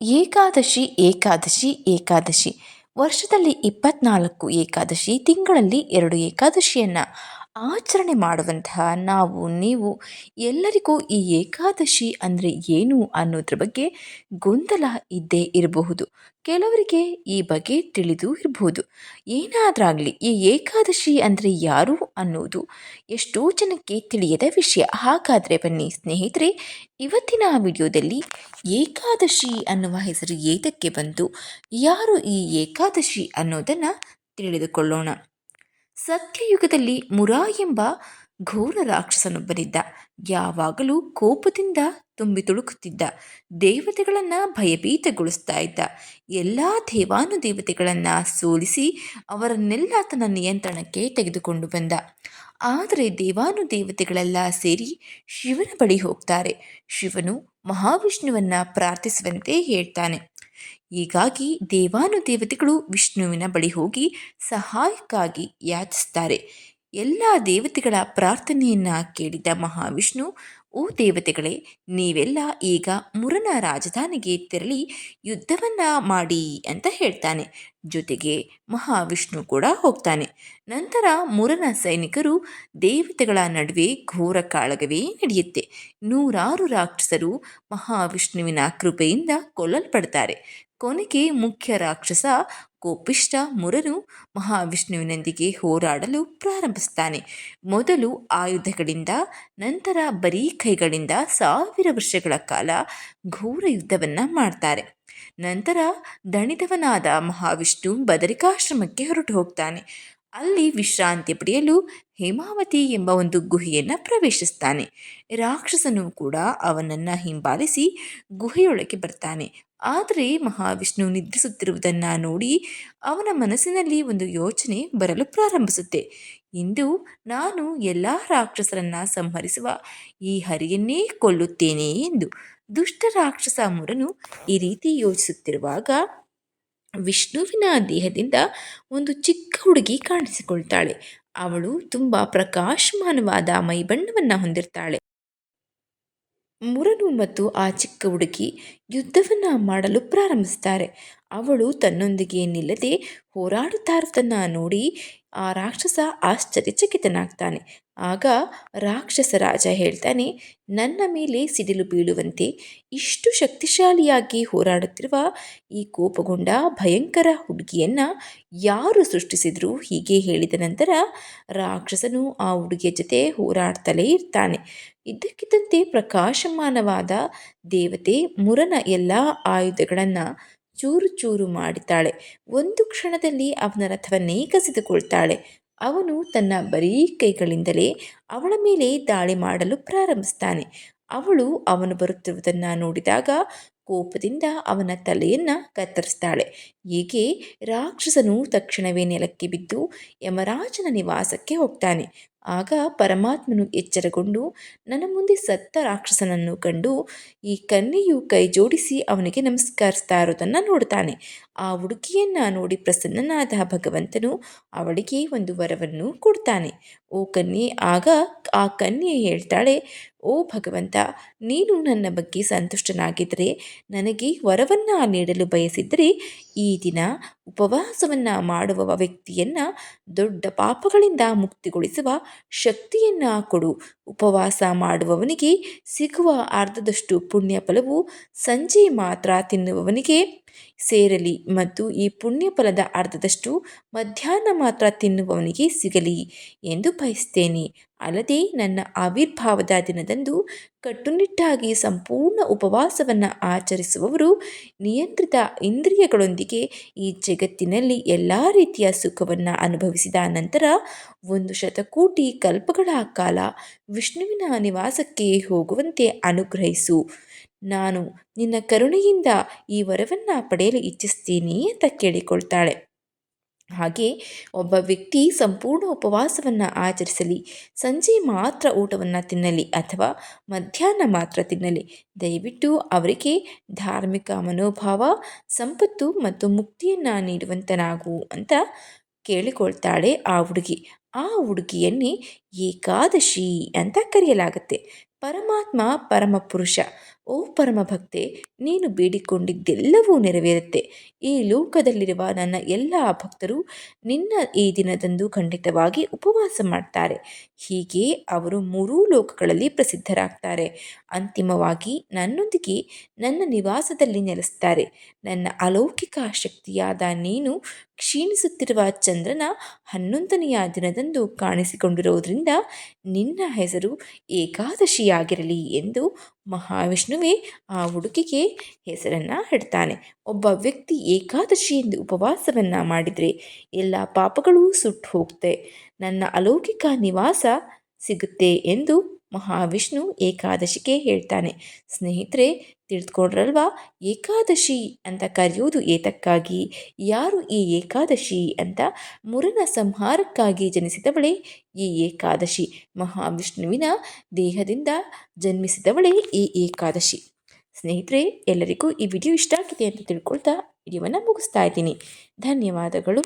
ಏಕಾದಶಿ ಏಕಾದಶಿ ಏಕಾದಶಿ ವರ್ಷದಲ್ಲಿ 24 ಏಕಾದಶಿ, ತಿಂಗಳಲ್ಲಿ 2 ಏಕಾದಶಿಯನ್ನು ಆಚರಣೆ ಮಾಡುವಂತಹ ನಾವು ನೀವು ಎಲ್ಲರಿಗೂ ಈ ಏಕಾದಶಿ ಅಂದರೆ ಏನು ಅನ್ನೋದ್ರ ಬಗ್ಗೆ ಗೊಂದಲ ಇದ್ದೇ ಇರಬಹುದು. ಕೆಲವರಿಗೆ ಈ ಬಗ್ಗೆ ತಿಳಿದು ಇರಬಹುದು. ಏನಾದ್ರಾಗಲಿ ಈ ಏಕಾದಶಿ ಅಂದರೆ ಯಾರು ಅನ್ನೋದು ಎಷ್ಟೋ ಜನಕ್ಕೆ ತಿಳಿಯದ ವಿಷಯ. ಹಾಗಾದರೆ ಬನ್ನಿ ಸ್ನೇಹಿತರೆ, ಇವತ್ತಿನ ವಿಡಿಯೋದಲ್ಲಿ ಏಕಾದಶಿ ಅನ್ನುವ ಹೆಸರು ಏತಕ್ಕೆ ಬಂತು, ಯಾರು ಈ ಏಕಾದಶಿ ಅನ್ನೋದನ್ನು ತಿಳಿದುಕೊಳ್ಳೋಣ. ಸತ್ಯಯುಗದಲ್ಲಿ ಮುರಾ ಎಂಬ ಘೋರ ರಾಕ್ಷಸನೊಬ್ಬನಿದ್ದ. ಯಾವಾಗಲೂ ಕೋಪದಿಂದ ತುಂಬಿ ತುಳುಕುತ್ತಿದ್ದ. ದೇವತೆಗಳನ್ನು ಭಯಭೀತಗೊಳಿಸ್ತಾ ಇದ್ದ. ಎಲ್ಲ ದೇವಾನುದೇವತೆಗಳನ್ನು ಸೋಲಿಸಿ ಅವರನ್ನೆಲ್ಲ ತನ್ನ ನಿಯಂತ್ರಣಕ್ಕೆ ತೆಗೆದುಕೊಂಡು ಬಂದ. ಆದರೆ ದೇವಾನುದೇವತೆಗಳೆಲ್ಲ ಸೇರಿ ಶಿವನ ಬಳಿ ಹೋಗ್ತಾರೆ. ಶಿವನು ಮಹಾವಿಷ್ಣುವನ್ನ ಪ್ರಾರ್ಥಿಸುವಂತೆ ಹೇಳ್ತಾನೆ. ಹೀಗಾಗಿ ದೇವಾನುದೇವತೆಗಳು ವಿಷ್ಣುವಿನ ಬಳಿ ಹೋಗಿ ಸಹಾಯಕ್ಕಾಗಿ ಯಾಚಿಸ್ತಾರೆ. ಎಲ್ಲ ದೇವತೆಗಳ ಪ್ರಾರ್ಥನೆಯನ್ನ ಕೇಳಿದ ಮಹಾವಿಷ್ಣು, ಓ ದೇವತೆಗಳೇ, ನೀವೆಲ್ಲ ಈಗ ಮುರನ ರಾಜಧಾನಿಗೆ ತೆರಳಿ ಯುದ್ಧವನ್ನ ಮಾಡಿ ಅಂತ ಹೇಳ್ತಾನೆ. ಜೊತೆಗೆ ಮಹಾವಿಷ್ಣು ಕೂಡ ಹೋಗ್ತಾನೆ. ನಂತರ ಮುರನ ಸೈನಿಕರು ದೇವತೆಗಳ ನಡುವೆ ಘೋರ ಕಾಳಗವೇ ನಡೆಯುತ್ತೆ. ನೂರಾರು ರಾಕ್ಷಸರು ಮಹಾವಿಷ್ಣುವಿನ ಕೃಪೆಯಿಂದ ಕೊಲ್ಲಲ್ಪಡ್ತಾರೆ. ಕೊನೆಗೆ ಮುಖ್ಯ ರಾಕ್ಷಸ ಕೋಪಿಷ್ಟ ಮುರನು ಮಹಾವಿಷ್ಣುವಿನೊಂದಿಗೆ ಹೋರಾಡಲು ಪ್ರಾರಂಭಿಸ್ತಾನೆ. ಮೊದಲು ಆಯುಧಗಳಿಂದ, ನಂತರ ಬರೀ ಕೈಗಳಿಂದ 1000 ವರ್ಷಗಳ ಕಾಲ ಘೋರ ಯುದ್ಧವನ್ನ ಮಾಡ್ತಾರೆ. ನಂತರ ದಣಿದವನಾದ ಮಹಾವಿಷ್ಣು ಬದರಿಕಾಶ್ರಮಕ್ಕೆ ಹೊರಟು ಹೋಗ್ತಾನೆ. ಅಲ್ಲಿ ವಿಶ್ರಾಂತಿ ಪಡೆಯಲು ಹೇಮಾವತಿ ಎಂಬ ಒಂದು ಗುಹೆಯನ್ನು ಪ್ರವೇಶಿಸ್ತಾನೆ. ರಾಕ್ಷಸನು ಕೂಡ ಅವನನ್ನು ಹಿಂಬಾಲಿಸಿ ಗುಹೆಯೊಳಗೆ ಬರ್ತಾನೆ. ಆದರೆ ಮಹಾವಿಷ್ಣು ನಿದ್ರಿಸುತ್ತಿರುವುದನ್ನು ನೋಡಿ ಅವನ ಮನಸ್ಸಿನಲ್ಲಿ ಒಂದು ಯೋಚನೆ ಬರಲು ಪ್ರಾರಂಭಿಸುತ್ತೆ. ಇಂದು ನಾನು ಎಲ್ಲ ರಾಕ್ಷಸರನ್ನ ಸಂಹರಿಸುವ ಈ ಹರಿಯನ್ನೇ ಕೊಲ್ಲುತ್ತೇನೆ ಎಂದು. ದುಷ್ಟ ರಾಕ್ಷಸ ಮುರನು ಈ ರೀತಿ ಯೋಚಿಸುತ್ತಿರುವಾಗ ವಿಷ್ಣುವಿನ ದೇಹದಿಂದ ಒಂದು ಚಿಕ್ಕ ಹುಡುಗಿ ಕಾಣಿಸಿಕೊಳ್ತಾಳೆ. ಅವಳು ತುಂಬ ಪ್ರಕಾಶಮಾನವಾದ ಮೈಬಣ್ಣವನ್ನು ಹೊಂದಿರ್ತಾಳೆ. ಮುರನು ಮತ್ತು ಆ ಚಿಕ್ಕ ಹುಡುಗಿ ಯುದ್ಧವನ್ನು ಮಾಡಲು ಪ್ರಾರಂಭಿಸ್ತಾರೆ. ಅವಳು ತನ್ನೊಂದಿಗೆ ನಿಲ್ಲದೆ ಹೋರಾಡುತ್ತಾ ಇರುವುದನ್ನು ನೋಡಿ ಆ ರಾಕ್ಷಸ ಆಶ್ಚರ್ಯಚಕಿತನಾಗ್ತಾನೆ. ಆಗ ರಾಕ್ಷಸ ರಾಜ ಹೇಳ್ತಾನೆ, ನನ್ನ ಮೇಲೆ ಸಿಡಿಲು ಬೀಳುವಂತೆ ಇಷ್ಟು ಶಕ್ತಿಶಾಲಿಯಾಗಿ ಹೋರಾಡುತ್ತಿರುವ ಈ ಕೋಪಗೊಂಡ ಭಯಂಕರ ಹುಡುಗಿಯನ್ನು ಯಾರು ಸೃಷ್ಟಿಸಿದ್ರು? ಹೀಗೆ ಹೇಳಿದ ನಂತರ ರಾಕ್ಷಸನು ಆ ಹುಡುಗಿಯ ಜೊತೆ ಹೋರಾಡ್ತಲೇ ಇರ್ತಾನೆ. ಇದ್ದಕ್ಕಿದ್ದಂತೆ ಪ್ರಕಾಶಮಾನವಾದ ದೇವತೆ ಮುರನ ಎಲ್ಲ ಆಯುಧಗಳನ್ನು ಚೂರು ಚೂರು ಮಾಡಿದ್ದಾಳೆ. ಒಂದು ಕ್ಷಣದಲ್ಲಿ ಅವನ ರಥವನ್ನೇ ಕಸಿದುಕೊಳ್ತಾಳೆ. ಅವನು ತನ್ನ ಬರೀ ಕೈಗಳಿಂದಲೇ ಅವಳ ಮೇಲೆ ದಾಳಿ ಮಾಡಲು ಪ್ರಾರಂಭಿಸ್ತಾನೆ. ಅವಳು ಅವನು ಬರುತ್ತಿರುವುದನ್ನು ನೋಡಿದಾಗ ಕೋಪದಿಂದ ಅವನ ತಲೆಯನ್ನು ಕತ್ತರಿಸ್ತಾಳೆ. ಹೀಗೆ ರಾಕ್ಷಸನು ತಕ್ಷಣವೇ ನೆಲಕ್ಕೆ ಬಿದ್ದು ಯಮರಾಜನ ನಿವಾಸಕ್ಕೆ ಹೋಗ್ತಾನೆ. ಆಗ ಪರಮಾತ್ಮನು ಎಚ್ಚರಗೊಂಡು ನನ್ನ ಮುಂದೆ ಸತ್ತ ರಾಕ್ಷಸನನ್ನು ಕಂಡು ಈ ಕನ್ಯೆಯು ಕೈ ಜೋಡಿಸಿ ಅವನಿಗೆ ನಮಸ್ಕರಿಸ್ತಾ ಇರೋದನ್ನು ನೋಡ್ತಾನೆ. ಆ ಹುಡುಗಿಯನ್ನ ನೋಡಿ ಪ್ರಸನ್ನನಾದ ಭಗವಂತನು ಅವಳಿಗೆ ಒಂದು ವರವನ್ನು ಕೊಡ್ತಾನೆ. ಆಗ ಆ ಕನ್ಯೆ ಹೇಳ್ತಾಳೆ, ಓ ಭಗವಂತ, ನೀನು ನನ್ನ ಬಗ್ಗೆ ಸಂತುಷ್ಟನಾಗಿದ್ದರೆ ನನಗೆ ವರವನ್ನು ನೀಡಲು ಬಯಸಿದ್ದರೆ ಈ ದಿನ ಉಪವಾಸವನ್ನು ಮಾಡುವ ವ್ಯಕ್ತಿಯನ್ನು ದೊಡ್ಡ ಪಾಪಗಳಿಂದ ಮುಕ್ತಿಗೊಳಿಸುವ ಶಕ್ತಿಯನ್ನು ಕೊಡು. ಉಪವಾಸ ಮಾಡುವವನಿಗೆ ಸಿಗುವ ಅರ್ಧದಷ್ಟು ಪುಣ್ಯ ಫಲವು ಸಂಜೆ ಮಾತ್ರ ತಿನ್ನುವವನಿಗೆ ಸೇರಲಿ ಮತ್ತು ಈ ಪುಣ್ಯ ಫಲದ ಅರ್ಧದಷ್ಟು ಮಧ್ಯಾಹ್ನ ಮಾತ್ರ ತಿನ್ನುವವನಿಗೆ ಸಿಗಲಿ ಎಂದು ಬಯಸ್ತೇನೆ. ಅಲ್ಲದೆ ನನ್ನ ಆವಿರ್ಭಾವದ ದಿನದಂದು ಕಟ್ಟುನಿಟ್ಟಾಗಿ ಸಂಪೂರ್ಣ ಉಪವಾಸವನ್ನು ಆಚರಿಸುವವರು ನಿಯಂತ್ರಿತ ಇಂದ್ರಿಯಗಳೊಂದಿಗೆ ಈ ಜಗತ್ತಿನಲ್ಲಿ ಎಲ್ಲ ರೀತಿಯ ಸುಖವನ್ನು ಅನುಭವಿಸಿದ ನಂತರ 100 ಕಲ್ಪಗಳ ಕಾಲ ವಿಷ್ಣುವಿನ ನಿವಾಸಕ್ಕೆ ಹೋಗುವಂತೆ ಅನುಗ್ರಹಿಸು. ನಾನು ನಿನ್ನ ಕರುಣೆಯಿಂದ ಈ ವರವನ್ನು ಪಡೆಯಲು ಇಚ್ಛಿಸ್ತೀನಿ ಅಂತ ಕೇಳಿಕೊಳ್ತಾಳೆ. ಹಾಗೆ ಒಬ್ಬ ವ್ಯಕ್ತಿ ಸಂಪೂರ್ಣ ಉಪವಾಸವನ್ನು ಆಚರಿಸಲಿ, ಸಂಜೆ ಮಾತ್ರ ಊಟವನ್ನು ತಿನ್ನಲಿ ಅಥವಾ ಮಧ್ಯಾಹ್ನ ಮಾತ್ರ ತಿನ್ನಲಿ, ದಯವಿಟ್ಟು ಅವರಿಗೆ ಧಾರ್ಮಿಕ ಮನೋಭಾವ, ಸಂಪತ್ತು ಮತ್ತು ಮುಕ್ತಿಯನ್ನು ನೀಡುವಂತನಾಗು ಅಂತ ಕೇಳಿಕೊಳ್ತಾಳೆ ಆ ಹುಡುಗಿ. ಆ ಹುಡುಗಿಯನ್ನೇ ಏಕಾದಶಿ ಅಂತ ಕರೆಯಲಾಗುತ್ತೆ. ಪರಮಾತ್ಮ ಪರಮಪುರುಷ ಓ ಪರಮಭಕ್ತೆ, ನೀನು ಬೇಡಿಕೊಂಡಿದ್ದೆಲ್ಲವೂ ನೆರವೇರುತ್ತೆ. ಈ ಲೋಕದಲ್ಲಿರುವ ನನ್ನ ಎಲ್ಲ ಭಕ್ತರು ನಿನ್ನ ಈ ದಿನದಂದು ಖಂಡಿತವಾಗಿ ಉಪವಾಸ ಮಾಡ್ತಾರೆ. ಹೀಗೆ ಅವರು ಮೂರೂ ಲೋಕಗಳಲ್ಲಿ ಪ್ರಸಿದ್ಧರಾಗ್ತಾರೆ. ಅಂತಿಮವಾಗಿ ನನ್ನೊಂದಿಗೆ ನನ್ನ ನಿವಾಸದಲ್ಲಿ ನೆಲೆಸ್ತಾರೆ. ನನ್ನ ಅಲೌಕಿಕ ಶಕ್ತಿಯಾದ ನೀನು ಕ್ಷೀಣಿಸುತ್ತಿರುವ ಚಂದ್ರನ 11ನೆಯ ದಿನದಂದು ಕಾಣಿಸಿಕೊಂಡಿರುವುದರಿಂದ ನಿನ್ನ ಹೆಸರು ಏಕಾದಶಿಯಾಗಿರಲಿ ಎಂದು ಮಹಾವಿಷ್ಣುವೇ ಆ ಹುಡುಗಿಗೆ ಹೆಸರನ್ನು ಇಡ್ತಾನೆ. ಒಬ್ಬ ವ್ಯಕ್ತಿ ಏಕಾದಶಿಯಿಂದ ಉಪವಾಸವನ್ನು ಮಾಡಿದರೆ ಎಲ್ಲ ಪಾಪಗಳೂ ಸುಟ್ಟು ಹೋಗುತ್ತೆ, ನನ್ನ ಅಲೌಕಿಕ ನಿವಾಸ ಸಿಗುತ್ತೆ ಎಂದು ಮಹಾವಿಷ್ಣು ಏಕಾದಶಿಗೆ ಹೇಳ್ತಾನೆ. ಸ್ನೇಹಿತರೆ, ತಿಳಿದುಕೊಂಡ್ರಲ್ವಾ ಏಕಾದಶಿ ಅಂತ ಕರೆಯೋದು ಏತಕ್ಕಾಗಿ, ಯಾರು ಈ ಏಕಾದಶಿ ಅಂತ? ಮುರನ ಸಂಹಾರಕ್ಕಾಗಿ ಜನಿಸಿದವಳೇ ಈ ಏಕಾದಶಿ. ಮಹಾವಿಷ್ಣುವಿನ ದೇಹದಿಂದ ಜನ್ಮಿಸಿದವಳೇ ಈ ಏಕಾದಶಿ. ಸ್ನೇಹಿತರೆ, ಎಲ್ಲರಿಗೂ ಈ ವಿಡಿಯೋ ಇಷ್ಟ ಆಗಿದೆ ಅಂತ ತಿಳ್ಕೊಳ್ತಾ ವಿಡಿಯೋವನ್ನು ಮುಗಿಸ್ತಾ ಇದ್ದೀನಿ. ಧನ್ಯವಾದಗಳು.